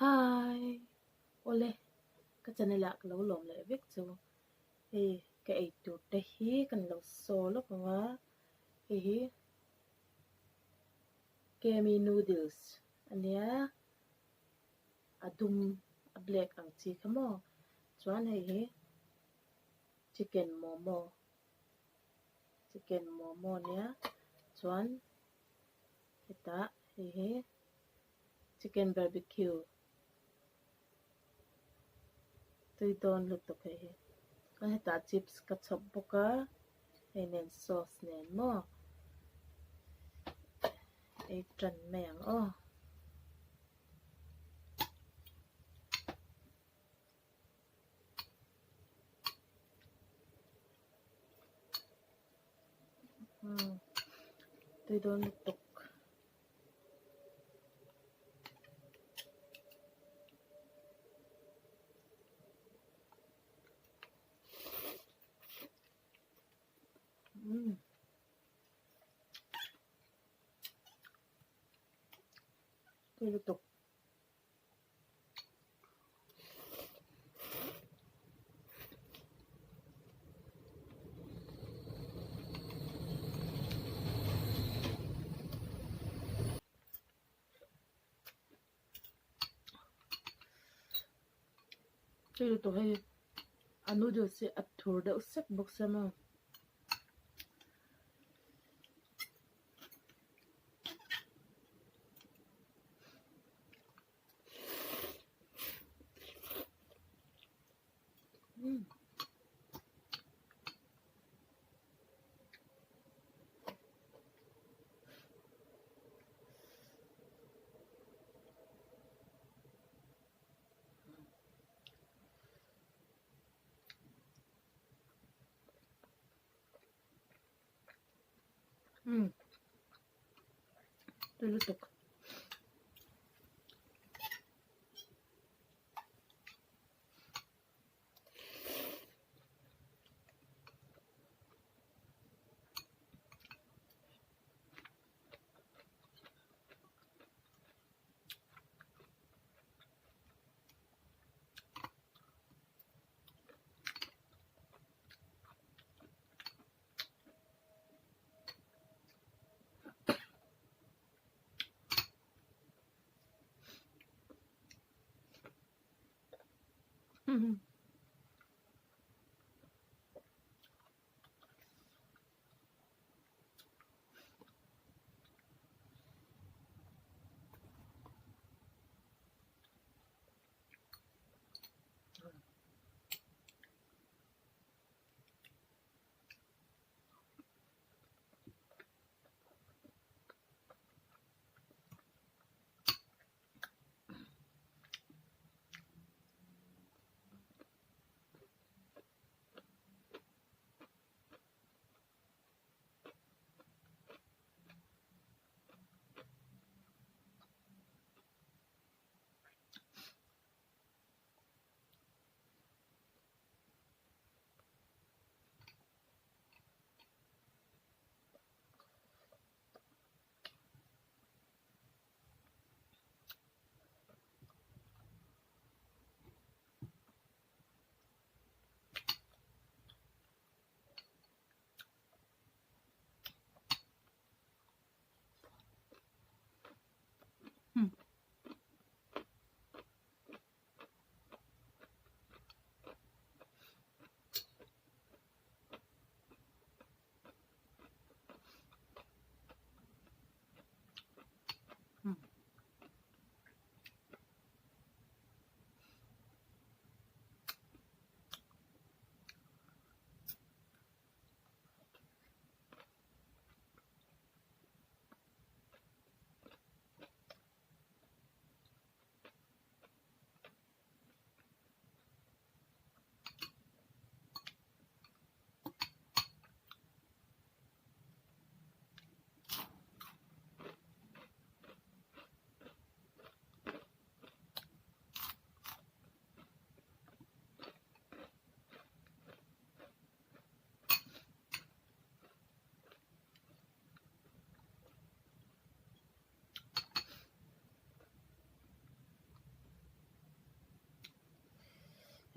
Hi, ole ka chanela ka lo lom le vek chu he ka ei tu te hi kan lo so lo pa hi kemi noodles ania adum a black ang chi khamo chuan hi chicken momo nia chuan heta hi chicken barbecue tui don lu to he kan heta chips ka chop boka he nen sauce nen mo ei tran meng tui don lu to tui lu to he noodles se athur da usek bok sama tui lu to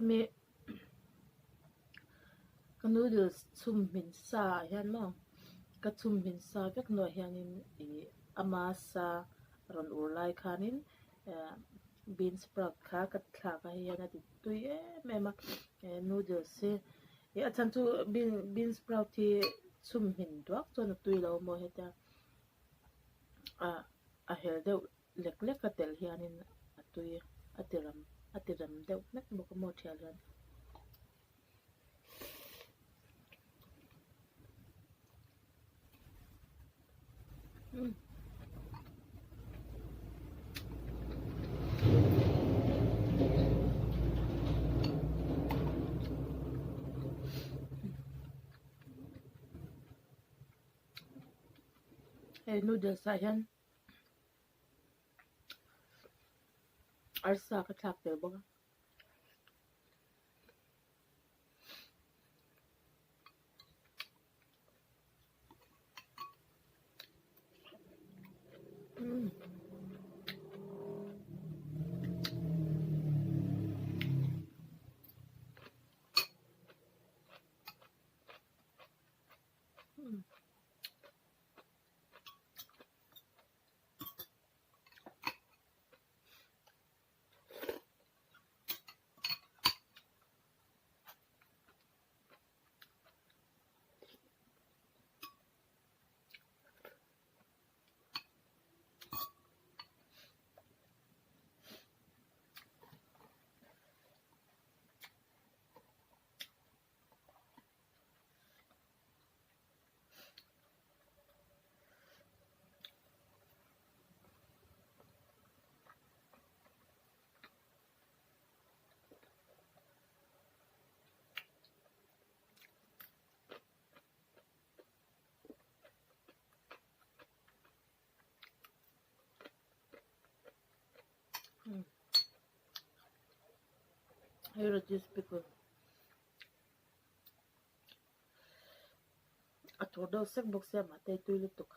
มีกันนูเดือซุ่มหินซาเห็นมั้งก็ซุ่มหินซาเวกหน่วยเห็นอีอามาซารอนอุไลคานินบีนสปรักขากัดขาก็เห็นติดตุยแม่มานูเดือเซอาจารย์ทูบีนสปรักที่ซุ่มหินดวกจนตุยเราโมเฮตอาเฮลเดวเล็กๆก็เตลเห็นตุยอติรัมเดวนักบุกโมเทลันนูเดือสายันอาร์ซาก็ทักเตลบ้างให้เราจะสปีกอัตโตเดอร์เซ็กบ็อกเซมาเตยตุยลุตุก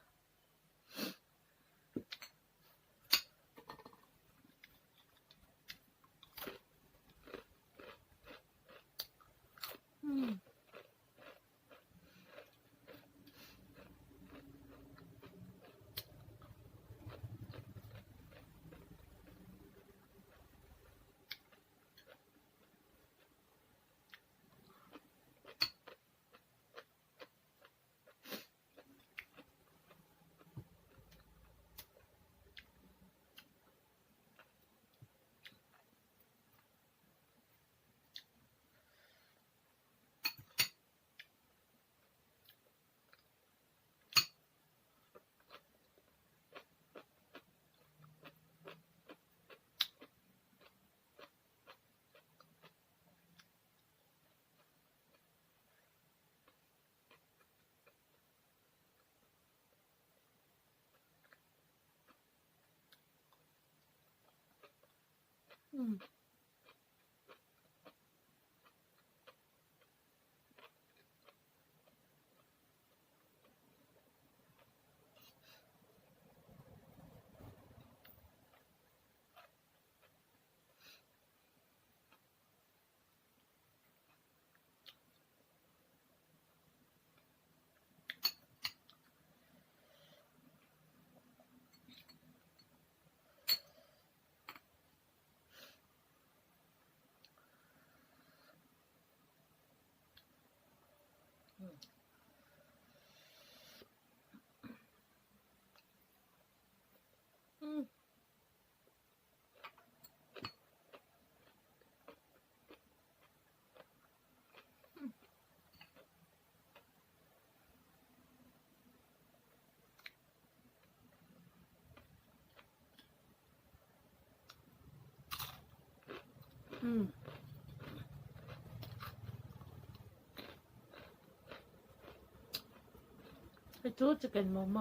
ให้ทูจะกันมอม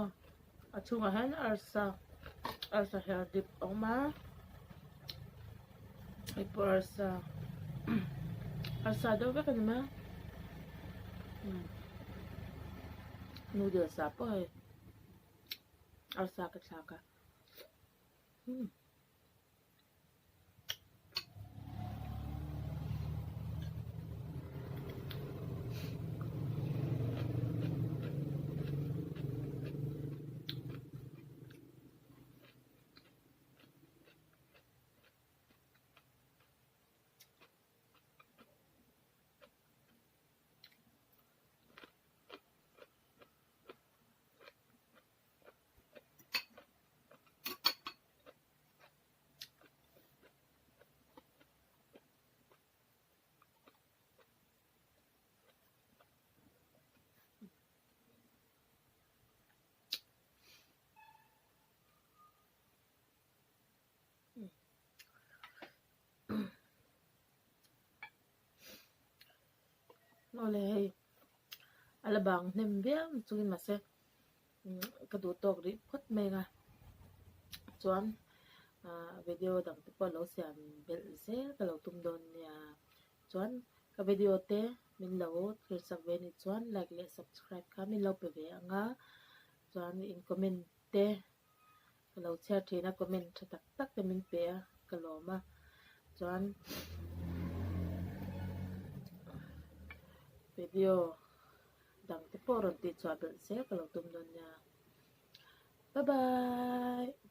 อาช่วงอาหารอาร์ซาเฮลดิบออกมาให้พออาร์ซาเดาก็กันมานูเดือดสับไปอาร์ซากระชากะ ole alabang nem viam chungin ma se ka du tok ri khot mega chuan video dang te pawh lo siam bel zel ka lo tum dawn nia chuan ka video te min lo thlir sak ve ni chuan like le subscribe kha min lo pe ve anga chuan in comment te ka lo share thina comment tha tak tak te min pe a ka lawma chuan video dang te pawh ron ti chua bel zel ka lo tum dawn nia bye bye